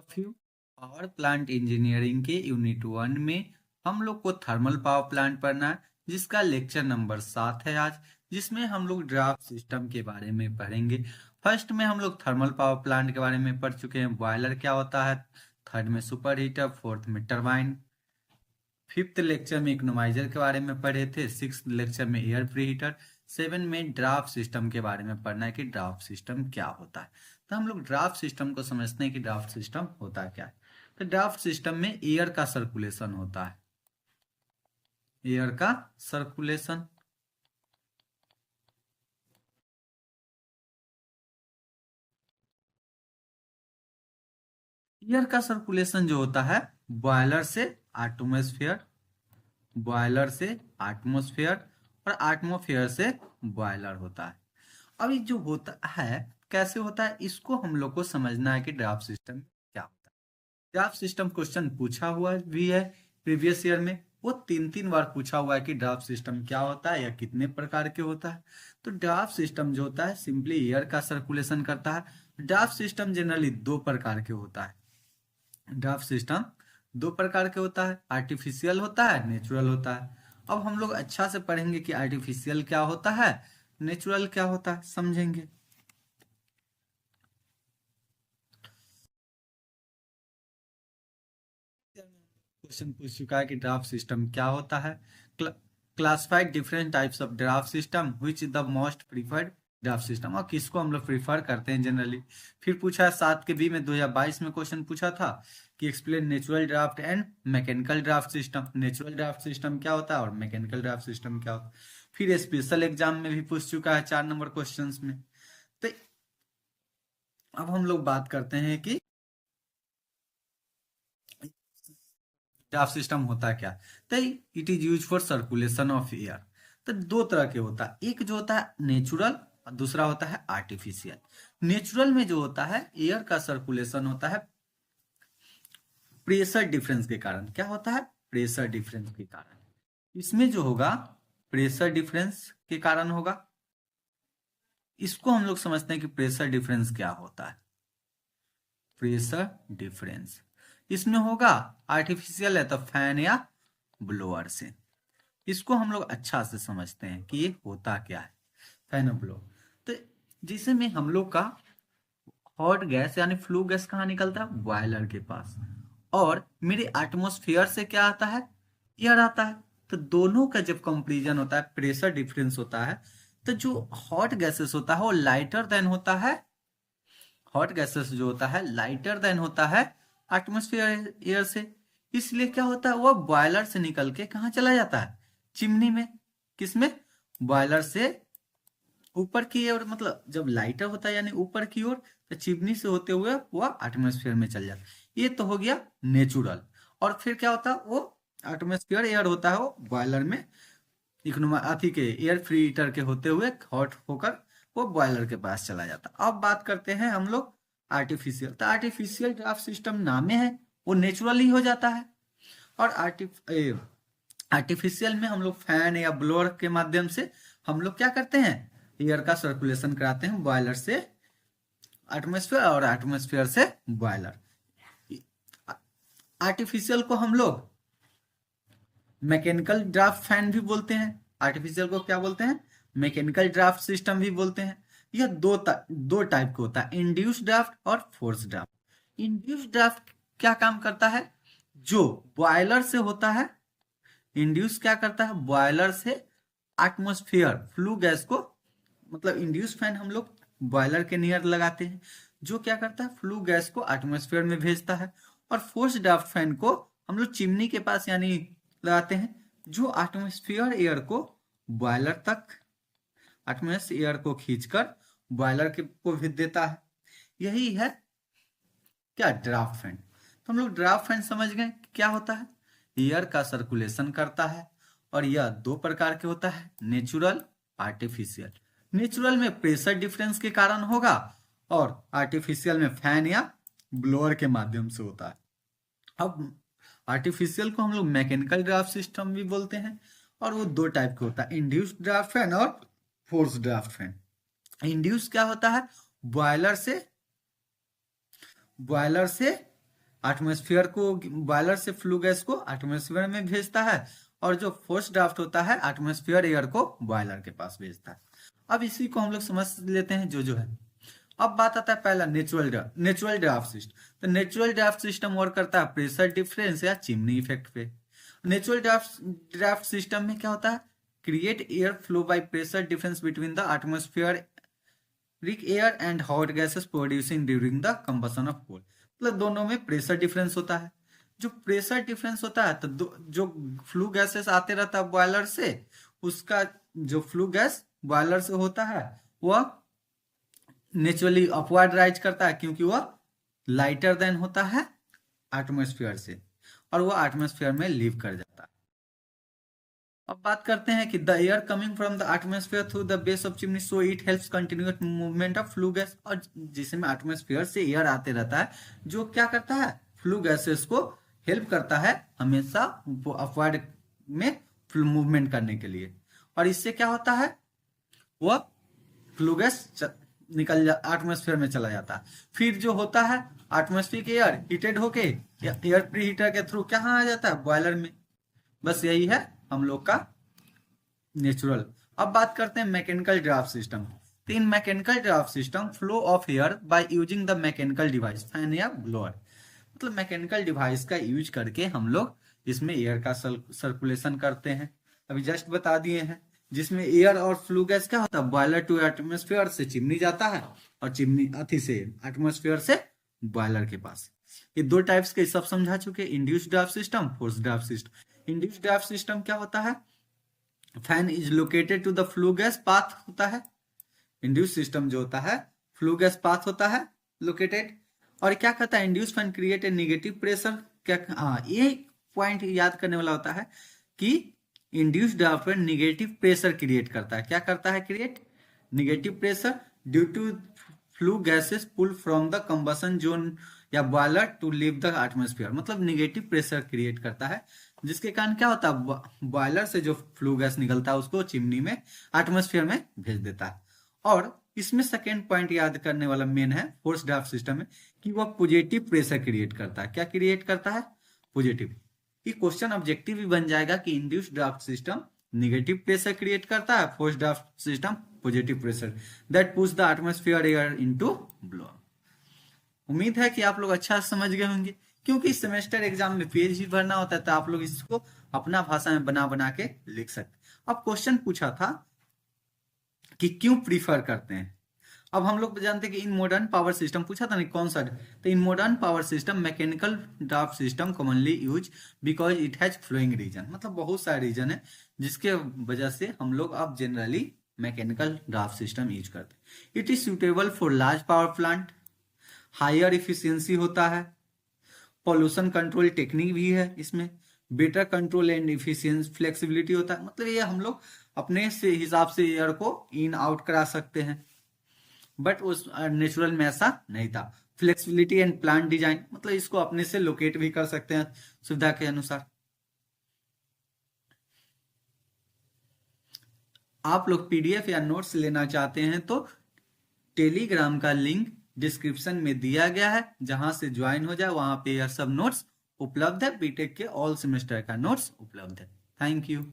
Of you. Power plant engineering के unit 1 में हम लोग को थर्मल पावर प्लांट पढ़ना है, जिसका लेक्चर नंबर 7 है आज, जिसमें हम लोग ड्राफ्ट सिस्टम के बारे में पढ़ेंगे। फर्स्ट में हम लोग थर्मल पावर प्लांट के बारे में पढ़ चुके हैं, बॉयलर क्या होता है। थर्ड में सुपर हीटर, फोर्थ में टरबाइन, फिफ्थ लेक्चर में इकोनोमाइजर के बारे में पढ़े थे, सिक्स लेक्चर में एयर प्री हीटर, सेवन में ड्राफ्ट सिस्टम के बारे में पढ़ना है कि ड्राफ्ट सिस्टम क्या होता है। तो हम लोग ड्राफ्ट सिस्टम को समझते हैं कि ड्राफ्ट सिस्टम होता क्या है। तो ड्राफ्ट सिस्टम में एयर का सर्कुलेशन होता है, एयर का सर्कुलेशन। एयर का सर्कुलेशन जो होता है बॉयलर से एटमॉस्फेयर, बॉयलर से एटमॉस्फेयर और एटमॉस्फेयर से बॉयलर होता है। अब ये जो होता है कैसे होता है, इसको हम लोग को समझना है कि ड्राफ्ट सिस्टम क्या होता है। ड्राफ्ट सिस्टम क्वेश्चन पूछा हुआ भी है प्रीवियस ईयर में, वो तीन तीन बार पूछा हुआ है कि ड्राफ्ट सिस्टम क्या होता है या कितने प्रकार के होता है। तो ड्राफ्ट सिस्टम जो होता है सिंपली एयर का सर्कुलेशन करता है। ड्राफ्ट सिस्टम जनरली दो प्रकार के होता है। ड्राफ्ट सिस्टम दो प्रकार के होता है, आर्टिफिशियल होता है, नेचुरल होता है। अब हम लोग अच्छा से पढ़ेंगे कि आर्टिफिशियल क्या होता है, नेचुरल क्या होता है, समझेंगे। क्वेश्चन पूछ चुका है कि ड्राफ्ट सिस्टम क्या होता है। Classified different types of draft system, which is the most preferred draft system, और किसको हम लोग प्रीफर करते हैं जनरली। फिर पूछा है 7 के बी में 2022 में क्वेश्चन पूछा था कि explain natural draft and mechanical draft system, natural draft system क्या होता है और मैकेनिकल ड्राफ्ट सिस्टम क्या होता है। फिर स्पेशल एग्जाम में भी पूछ चुका है 4 नंबर क्वेश्चन में। तो अब हम लोग बात करते हैं कि ड्राफ्ट सिस्टम होता क्या। तो it is use for circulation of air. तो दो तरह के होता है, एक जो होता है नेचुरल और दूसरा होता है आर्टिफिशियल। नेचुरल में जो होता है एयर का सर्कुलेशन होता है प्रेशर डिफरेंस के कारण। क्या होता है, प्रेशर डिफरेंस के कारण। इसमें जो होगा प्रेशर डिफरेंस के कारण होगा। इसको हम लोग समझते हैं कि प्रेशर डिफरेंस क्या होता है। प्रेशर डिफरेंस इसमें होगा आर्टिफिशियल है तो फैन या ब्लोअर से। इसको हम लोग अच्छा से समझते हैं कि ये होता क्या है, फैन और ब्लोअर। तो जिसे में हम लोग का हॉट गैस यानी फ्लू गैस कहाँ निकलता है, बॉयलर के पास, और मेरे एटमॉस्फेयर से क्या आता है, एयर आता है। तो दोनों का जब कंपैरिजन होता है, प्रेशर डिफरेंस होता है, तो जो हॉट गैसेस होता है वो लाइटर देन होता है, हॉट गैसेस जो होता है लाइटर देन होता है एटमॉस्फेयर एयर से। इसलिए क्या होता है, वो बॉयलर से निकल के कहाँ चला जाता है, चिमनी में। किसमें, बॉयलर से ऊपर की ओर, मतलब जब लाइटर होता है यानी ऊपर की ओर, तो चिमनी से होते हुए वह एटमॉस्फेयर में चल जाता है। ये तो हो गया नेचुरल। और फिर क्या होता है, वो एटमॉस्फेयर एयर होता है वो बॉयलर में इकोनॉमी अथी के एयर फ्री हीटर के होते हुए हॉट होकर वो बॉयलर के पास चला जाता। अब बात करते हैं हम लोग आर्टिफिशियल। तो आर्टिफिशियल ड्राफ्ट सिस्टम नाम में है, वो नेचुरल ही हो जाता है। और आर्टिफिशियल में हम लोग फैन या ब्लोअर के माध्यम से हम लोग क्या करते हैं, एयर का सर्कुलेशन कराते हैं बॉयलर से एटमॉस्फेयर और एटमॉस्फेयर से बॉयलर। आर्टिफिशियल को हम लोग मैकेनिकल ड्राफ्ट फैन भी बोलते हैं। आर्टिफिशियल को क्या बोलते हैं, मैकेनिकल ड्राफ्ट सिस्टम भी बोलते हैं। यह दो टाइप का होता है, इंड्यूस ड्राफ्ट और फोर्स ड्राफ्ट। इंड्यूस ड्राफ्ट क्या काम करता है, जो बॉयलर से होता है। इंड्यूस क्या करता है, बॉयलर से एटमॉस्फेयर फ्लू गैस को, मतलब इंड्यूस फैन हम लोग बॉयलर के नियर लगाते हैं, जो क्या करता है फ्लू गैस को एटमॉस्फेयर में भेजता है। और फोर्स ड्राफ्ट फैन को हम लोग चिमनी के पास यानी लगाते हैं, जो एटमॉस्फेयर एयर को बॉयलर तक, एटमॉस्फेयर एयर को खींचकर बॉयलर के को भेज देता है। यही है क्या, ड्राफ्ट फैन। तो हम लोग ड्राफ्ट फैन समझ गए क्या होता है, एयर का सर्कुलेशन करता है। और यह दो प्रकार के होता है, नेचुरल, आर्टिफिशियल। नेचुरल में प्रेशर डिफरेंस के कारण होगा और आर्टिफिशियल में फैन या ब्लोअर के माध्यम से होता है। अब आर्टिफिशियल को हम लोग मैकेनिकल ड्राफ्ट सिस्टम भी बोलते हैं, और वो दो टाइप के होता है, इंड्यूस्ड ड्राफ्ट फैन और फोर्स ड्राफ्ट फैन। इंड्यूस क्या होता है, बॉयलर से एटमॉस्फेयर को, बॉयलर से फ्लू गैस को एटमॉस्फेयर में भेजता है, और जो फोर्स ड्राफ्ट होता है एटमॉस्फेयर एयर को बॉयलर के पास भेजता है। अब इसी को हम लोग समझ लेते हैं जो है। अब बात आता है पहला नेचुरल ड्राफ्ट सिस्टम। तो नेचुरल ड्राफ्ट सिस्टम वर्क करता है प्रेशर डिफरेंस या चिमनी इफेक्ट पे। नेचुरल ड्राफ्ट सिस्टम में क्या होता है, create air flow by pressure difference between the atmospheric air and hot gases producing during the combustion of coal. मतलब दोनों में प्रेशर डिफरेंस होता है। जो प्रेशर डिफरेंस होता है तो जो फ्लू गैसेस आते रहता है बॉयलर से, उसका जो फ्लू गैस बॉयलर से होता है वह नेचुरली अपवर्ड राइज करता है, क्योंकि वह लाइटर देन होता है एटमॉस्फेयर से, और वह एटमॉस्फेयर में लीव कर जाता है। अब बात करते हैं कि the air coming from the atmosphere through the base of chimney, so it helps continuous movement of flue gas. और जिसमें एटमॉस्फेयर से एयर आते रहता है, जो क्या करता है, फ्लू गैसेस को हेल्प करता है हमेशा अपवर्ड में मूवमेंट करने के लिए। और इससे क्या होता है, वह फ्लू गैस निकल एटमॉस्फेयर में चला जाता है। फिर जो होता है एटमॉस्फेयर के एयर हीटेड होके एयर प्री हीटर के थ्रू कहाँ आ जाता है, बॉयलर में। बस यही है हम लोग का नेचुरल। अब बात करते हैं मैकेनिकल ड्राफ्ट सिस्टम। तो in mechanical draft system flow of air by using the mechanical device fan या ब्लोअर। मतलब मैकेनिकल डिवाइस का यूज करके हम लोग इसमें एयर का सर्कुलेशन करते हैं, अभी जस्ट बता दिए हैं। जिसमें एयर और फ्लू गैस क्या होता है, बॉयलर टू एटमॉस्फेयर से चिमनी जाता है, और चिमनी अथी से एटमॉस्फेयर से बॉयलर के पास। ये दो टाइप्स के सब समझा चुके, induced draft system, forced draft system. Induced draft system क्या होता है, fan is located to the flue gas path होता है। इंड्यूस सिस्टम जो होता है फ्लू गैस पाथ होता है लोकेटेड। और क्या कहता है, induce fan create a negative pressure. क्या, हाँ ये पॉइंट याद करने वाला होता है कि इंड्यूस्ड ड्राफ्ट में नेगेटिव प्रेशर क्रिएट करता है। क्या करता है, create negative pressure due to flue gases pull from the combustion zone या boiler to leave the atmosphere. मतलब नेगेटिव प्रेशर क्रिएट करता है, जिसके कारण क्या होता है, बॉयलर से जो फ्लू गैस निकलता है उसको चिमनी में एटमॉस्फेयर में भेज देता है। और इसमें सेकेंड पॉइंट याद करने वाला मेन है फोर्स ड्राफ्ट सिस्टम में, कि वह पॉजिटिव प्रेशर क्रिएट करता है। क्या क्रिएट करता है, पॉजिटिव। ये क्वेश्चन ऑब्जेक्टिव भी बन जाएगा कि induced draft system negative pressure create करता है, force draft system positive pressure that push the atmosphere air into blower. उम्मीद है कि आप लोग अच्छा समझ गए होंगे, क्योंकि इस सेमेस्टर एग्जाम में पेज भी भरना होता है, तो आप लोग इसको अपना भाषा में बना बना के लिख सकते। अब क्वेश्चन पूछा था कि क्यों प्रीफर करते हैं। अब हम लोग जानते हैं कि इन मॉडर्न पावर सिस्टम पूछा था ना कौन सा, तो in modern power system mechanical draft system commonly use because it has flowing reason. मतलब बहुत सारे रीजन है जिसके वजह से हम लोग अब generally mechanical draft system use करते हैं। It is suitable for large power plant, higher efficiency होता है, पॉल्यूशन कंट्रोल टेक्निक भी है इसमें, better control and efficiency flexibility होता है। मतलब ये हम लोग अपने से हिसाब से एयर को इन आउट करा सकते हैं, बट उस नेचुरल में ऐसा नहीं था। फ्लेक्सिबिलिटी एंड प्लांट डिजाइन, मतलब इसको अपने से लोकेट भी कर सकते हैं सुविधा के अनुसार। आप लोग पीडीएफ या नोट्स लेना चाहते हैं तो टेलीग्राम का लिंक डिस्क्रिप्शन में दिया गया है, जहां से ज्वाइन हो जाए। वहां पे यह सब नोट्स उपलब्ध है, बीटेक के ऑल सेमेस्टर का नोट्स उपलब्ध है। Thank you.